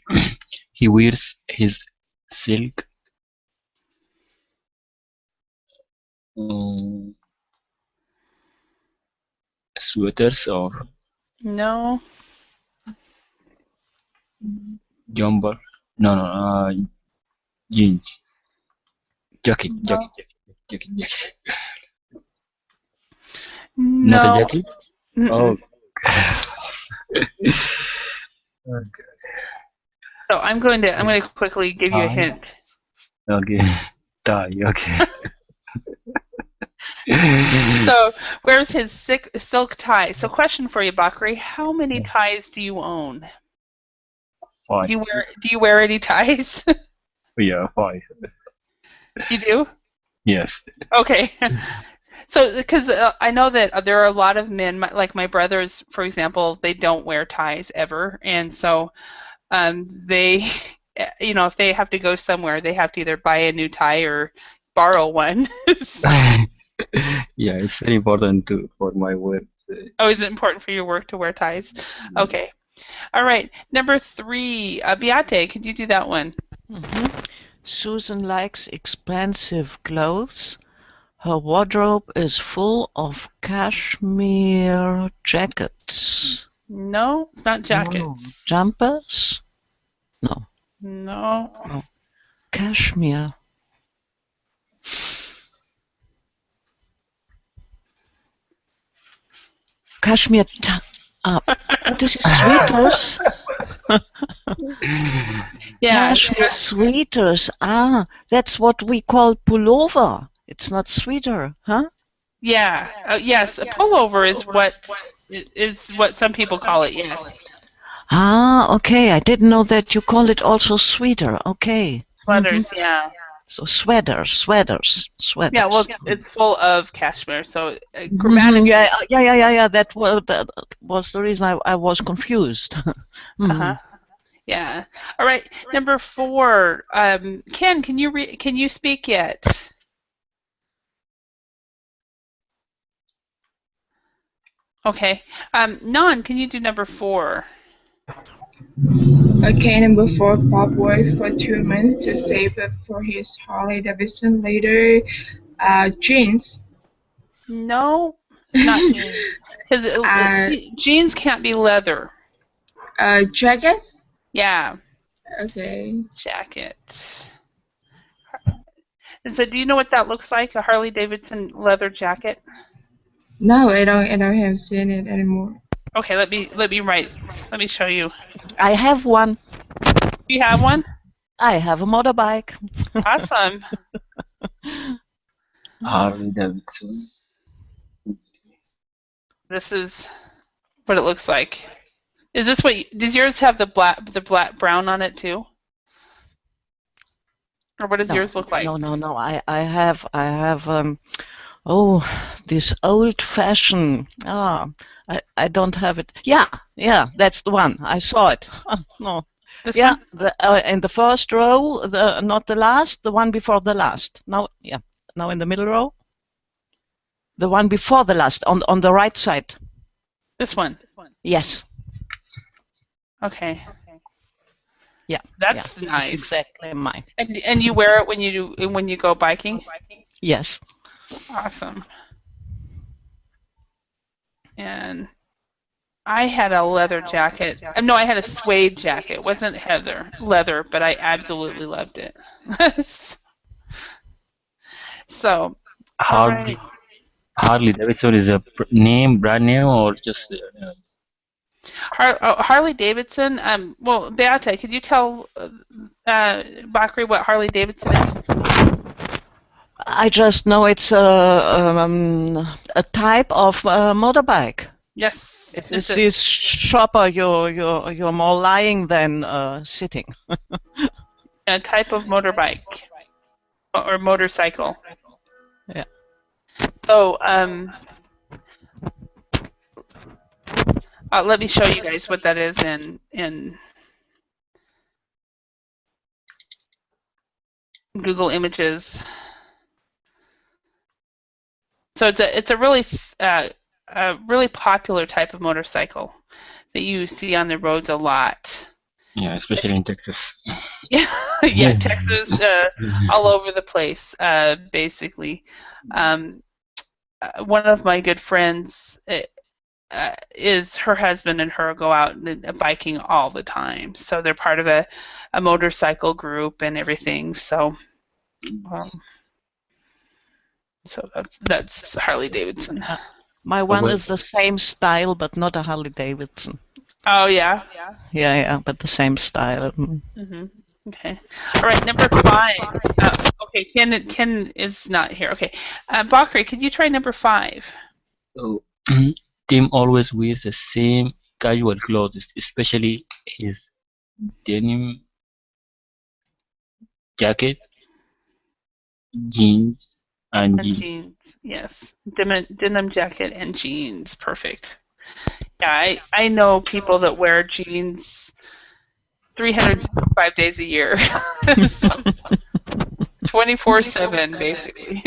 [SPEAKER 6] he wears his silk sweaters or
[SPEAKER 1] No.
[SPEAKER 6] jumper. No, jeans. Jacket.
[SPEAKER 1] No.
[SPEAKER 6] Not a jacket? Oh. Okay.
[SPEAKER 1] So I'm going to quickly give you a hint.
[SPEAKER 6] Okay. Tie. Okay.
[SPEAKER 1] So where's his silk tie? So question for you, Bakri. How many ties do you own?
[SPEAKER 6] 5.
[SPEAKER 1] Do you wear any ties?
[SPEAKER 6] Yeah, 5.
[SPEAKER 1] You do?
[SPEAKER 6] Yes.
[SPEAKER 1] Okay. So, because I know that there are a lot of men, like my brothers, for example, they don't wear ties ever, and so they, if they have to go somewhere, they have to either buy a new tie or borrow one.
[SPEAKER 6] Yeah, it's very important for my work.
[SPEAKER 1] Oh, is it important for your work to wear ties? Okay. All right. Number 3, Beate, could you do that one?
[SPEAKER 3] Susan likes expensive clothes. Her wardrobe is full of cashmere jackets.
[SPEAKER 1] No, it's not jackets.
[SPEAKER 3] No. Jumpers? No.
[SPEAKER 1] No.
[SPEAKER 3] Oh. Cashmere. Cashmere. What is it? Sweaters?
[SPEAKER 1] Yeah.
[SPEAKER 3] Cashmere sweaters. That's what we call pullover. It's not sweater, huh?
[SPEAKER 1] Yeah. Yes, a pullover is what some people call it. Yes.
[SPEAKER 3] Okay. I didn't know that you call it also sweater. Okay.
[SPEAKER 1] Sweaters. Yeah.
[SPEAKER 3] So sweaters.
[SPEAKER 1] Yeah. Well, it's full of cashmere, so grammatically.
[SPEAKER 3] Yeah. That was the reason I was confused.
[SPEAKER 1] Yeah. All right. Number 4. Ken, can you speak yet? Okay. Non, can you do number 4?
[SPEAKER 4] Okay, number 4, Bob worked for 2 months to save up for his Harley Davidson later jeans.
[SPEAKER 1] No, it's not jeans. Because jeans can't be leather.
[SPEAKER 4] Jackets?
[SPEAKER 1] Yeah.
[SPEAKER 4] Okay.
[SPEAKER 1] Jacket. And so, do you know what that looks like? A Harley Davidson leather jacket?
[SPEAKER 4] No, I don't have seen it anymore.
[SPEAKER 1] Okay, let me show you.
[SPEAKER 3] I have one.
[SPEAKER 1] You have one?
[SPEAKER 3] I have a motorbike.
[SPEAKER 1] Awesome.
[SPEAKER 6] Harley Davidson.
[SPEAKER 1] This is what it looks like. Is this does yours have the black brown on it too? Or what does yours look like?
[SPEAKER 3] No. I have this old-fashioned. I don't have it. Yeah, that's the one. I saw it. No.
[SPEAKER 1] This
[SPEAKER 3] one?
[SPEAKER 1] In
[SPEAKER 3] the first row, not the last, the one before the last. Now in the middle row. The one before the last, on the right side.
[SPEAKER 1] This one.
[SPEAKER 3] Yes.
[SPEAKER 1] Okay.
[SPEAKER 3] Yeah.
[SPEAKER 1] That's
[SPEAKER 3] yeah,
[SPEAKER 1] nice.
[SPEAKER 3] That's exactly mine.
[SPEAKER 1] And you wear it when you go biking?
[SPEAKER 3] Yes.
[SPEAKER 1] Awesome. And I had a leather jacket. No, I had a suede jacket. It wasn't leather, but I absolutely loved it. So, all right.
[SPEAKER 6] Harley Davidson is a brand name, or just
[SPEAKER 1] Harley Davidson. Well, Beate, could you tell Bakri what Harley Davidson is?
[SPEAKER 3] I just know it's a type of motorbike.
[SPEAKER 1] Yes.
[SPEAKER 3] It's this shopper. You're more lying than sitting.
[SPEAKER 1] A type of motorbike or motorcycle.
[SPEAKER 3] Yeah.
[SPEAKER 1] So, let me show you guys what that is in Google Images. So it's a really popular type of motorcycle that you see on the roads a lot.
[SPEAKER 6] Yeah, especially in Texas.
[SPEAKER 1] Yeah, Texas, all over the place, basically. One of my good friends is her husband and her go out biking all the time. So they're part of a motorcycle group and everything. So, so that's Harley Davidson.
[SPEAKER 3] My one is the same style, but not a Harley Davidson.
[SPEAKER 1] Oh yeah.
[SPEAKER 3] Yeah, but the same style.
[SPEAKER 1] Mm-hmm. Okay. All right, number 5. Okay, Ken is not here. Okay, Bakri, could you try number 5?
[SPEAKER 6] So, Tim always wears the same casual clothes, especially his denim jacket, jeans, and jeans.
[SPEAKER 1] Yes, denim jacket and jeans. Perfect. Yeah, I know people that wear jeans 365 days a year. 24/7, basically.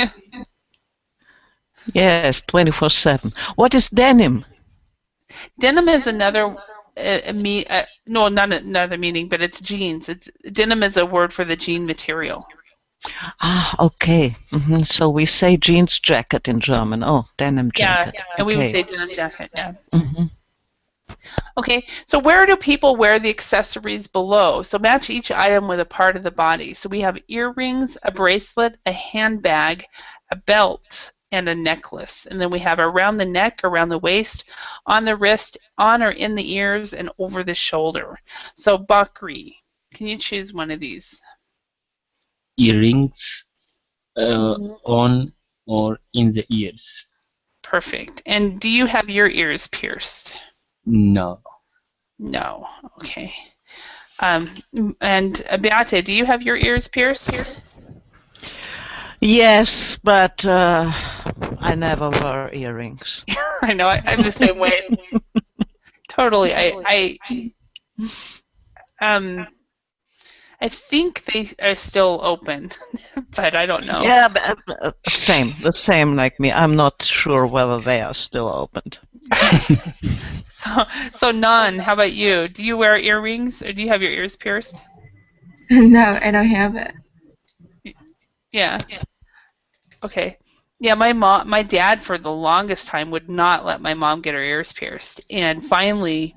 [SPEAKER 3] Yes, 24/7. What is denim?
[SPEAKER 1] Denim is another no, not another meaning, but it's jeans. Denim is a word for the jean material.
[SPEAKER 3] Ah, okay. So we say jeans jacket in German. Oh, denim jacket.
[SPEAKER 1] Yeah, and we would say denim jacket. Yeah. Okay, so where do people wear the accessories below? So match each item with a part of the body. So we have earrings, a bracelet, a handbag, a belt, and a necklace. And then we have around the neck, around the waist, on the wrist, on or in the ears, and over the shoulder. So Bakri, can you choose one of these?
[SPEAKER 6] Earrings, on or in the ears.
[SPEAKER 1] Perfect. And do you have your ears pierced?
[SPEAKER 6] No.
[SPEAKER 1] No. Okay. And Beate, do you have your ears pierced?
[SPEAKER 3] Yes, but I never wear earrings.
[SPEAKER 1] I know. I'm the same way. Totally. I think they are still open, but I don't know.
[SPEAKER 3] Yeah, the same like me. I'm not sure whether they are still opened.
[SPEAKER 1] So Nan, how about you? Do you wear earrings or do you have your ears pierced?
[SPEAKER 4] No, I don't have it.
[SPEAKER 1] Yeah. Okay. Yeah, my dad for the longest time would not let my mom get her ears pierced, and finally,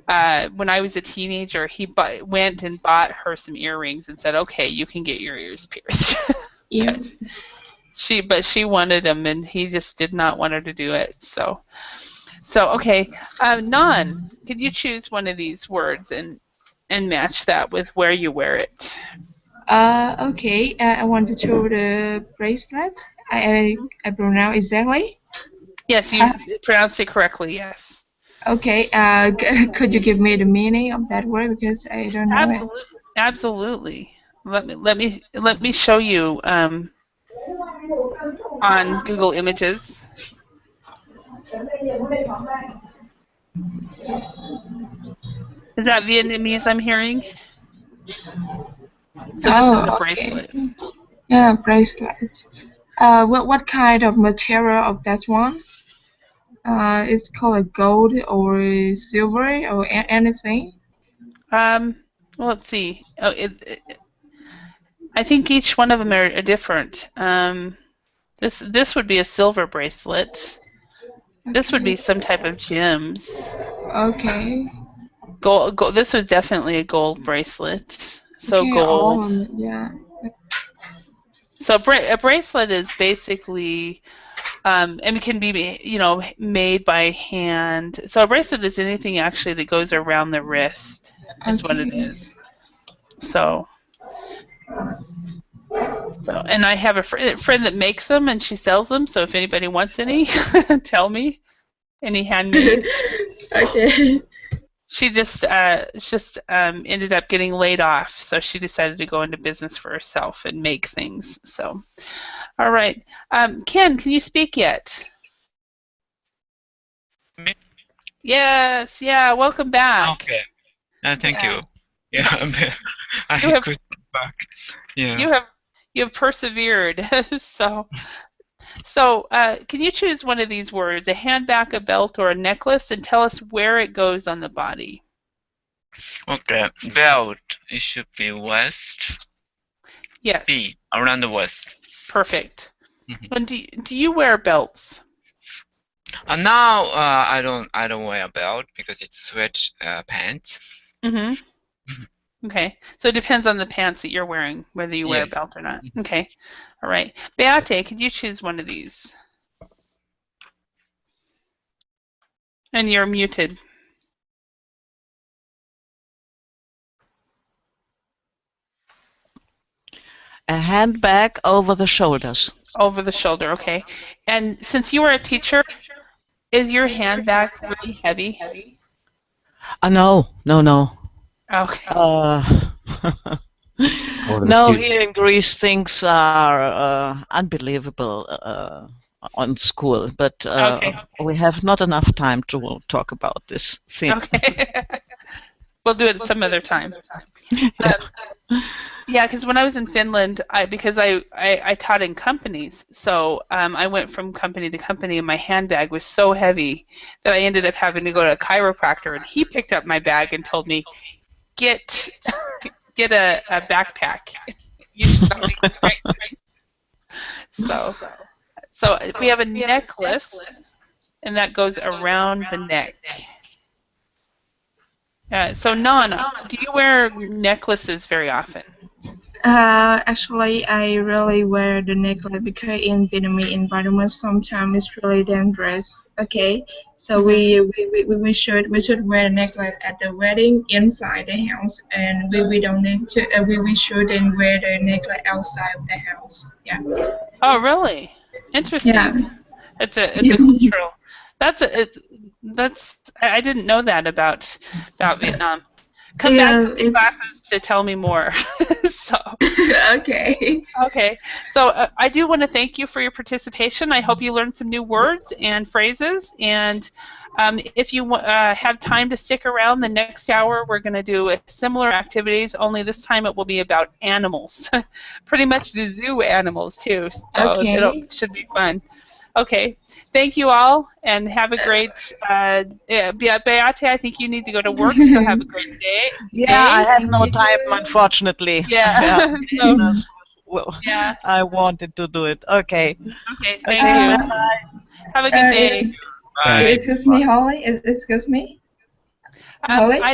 [SPEAKER 1] when I was a teenager, he went and bought her some earrings and said, "Okay, you can get your ears pierced."
[SPEAKER 4] Yeah.
[SPEAKER 1] But she wanted them, and he just did not want her to do it. So okay, Nan, could you choose one of these words and match that with where you wear it?
[SPEAKER 4] Okay. I want to choose the bracelet. I pronounce exactly.
[SPEAKER 1] Yes, you pronounced it correctly. Yes.
[SPEAKER 4] Okay. Could you give me the meaning of that word, because I don't know it.
[SPEAKER 1] Absolutely. Let me show you on Google Images. Is that Vietnamese I'm hearing? So this is a bracelet.
[SPEAKER 4] Okay. Yeah, bracelet. What kind of material of that one? It's called gold or silver or anything.
[SPEAKER 1] Well, let's see. Oh, I think each one of them are different. This would be a silver bracelet. This would be some type of gems.
[SPEAKER 4] Okay.
[SPEAKER 1] Gold. This was definitely a gold bracelet. So
[SPEAKER 4] Okay,
[SPEAKER 1] gold.
[SPEAKER 4] all of them, yeah.
[SPEAKER 1] So a bracelet is basically, and it can be, made by hand. So a bracelet is anything actually that goes around the wrist. Is what it
[SPEAKER 4] Okay.
[SPEAKER 1] is. So, and I have a friend that makes them and she sells them. So if anybody wants any, tell me. Any handmade.
[SPEAKER 4] Okay.
[SPEAKER 1] She just ended up getting laid off, so she decided to go into business for herself and make things. So, all right, Ken, can you speak yet?
[SPEAKER 5] Me?
[SPEAKER 1] Yes, yeah. Welcome back.
[SPEAKER 5] Okay. Thank
[SPEAKER 1] Yeah.
[SPEAKER 5] you. Yeah, I
[SPEAKER 1] You have-
[SPEAKER 5] could come back. Yeah.
[SPEAKER 1] You have persevered. So, can you choose one of these words, a handbag, a belt, or a necklace, and tell us where it goes on the body?
[SPEAKER 5] Okay. Belt. It should be west.
[SPEAKER 1] Yes.
[SPEAKER 5] B. Around the west.
[SPEAKER 1] Perfect.
[SPEAKER 5] Mhm.
[SPEAKER 1] And do you wear belts?
[SPEAKER 5] Now I don't wear a belt because it's sweat pants.
[SPEAKER 1] Mm-hmm.
[SPEAKER 5] Mhm.
[SPEAKER 1] Okay. So it depends on the pants that you're wearing, whether you wear a
[SPEAKER 5] Yes.
[SPEAKER 1] belt or not. Okay. All right. Beate, could you choose one of these? And you're muted.
[SPEAKER 3] A handbag over the shoulders.
[SPEAKER 1] Over the shoulder, okay. And since you are a teacher, is your handbag really heavy?
[SPEAKER 3] No.
[SPEAKER 1] Okay.
[SPEAKER 6] For the
[SPEAKER 3] No,
[SPEAKER 6] student.
[SPEAKER 3] here in Greece things are unbelievable on school, but
[SPEAKER 1] Okay.
[SPEAKER 3] we have not enough time to talk about this thing.
[SPEAKER 1] Okay. We'll do it some other time. Yeah, because when I was in Finland, because I taught in companies, so I went from company to company, and my handbag was so heavy that I ended up having to go to a chiropractor, and he picked up my bag and told me, get a backpack. You should not be right. So we have a necklace, and that goes around the neck. So Nana, do you wear necklaces very often?
[SPEAKER 4] Actually, I really wear the necklace because in Vietnamese environment sometimes it's really dangerous. Okay, so we should wear a necklace at the wedding inside the house, and we don't need to. We shouldn't wear the necklace outside of the house. Yeah.
[SPEAKER 1] Oh, really? Interesting.
[SPEAKER 4] Yeah.
[SPEAKER 1] It's a cultural. I didn't know that about Vietnam. Come back to the classes to tell me more. So.
[SPEAKER 4] Okay.
[SPEAKER 1] Okay. So I do want to thank you for your participation. I hope you learned some new words and phrases. And if you have time to stick around the next hour, we're going to do similar activities, only this time it will be about animals. Pretty much the zoo animals, too. So it should be fun. Okay. Thank you all, and have a great Beate, I think you need to go to work, so have a great day.
[SPEAKER 3] Yeah, I have no time, unfortunately.
[SPEAKER 1] Yeah.
[SPEAKER 3] Well,
[SPEAKER 1] Yeah.
[SPEAKER 3] I wanted to do it. Okay.
[SPEAKER 1] Okay, thank you.
[SPEAKER 3] Bye.
[SPEAKER 1] Have a good day.
[SPEAKER 5] Bye.
[SPEAKER 4] Excuse me, Holly. Excuse me.
[SPEAKER 1] I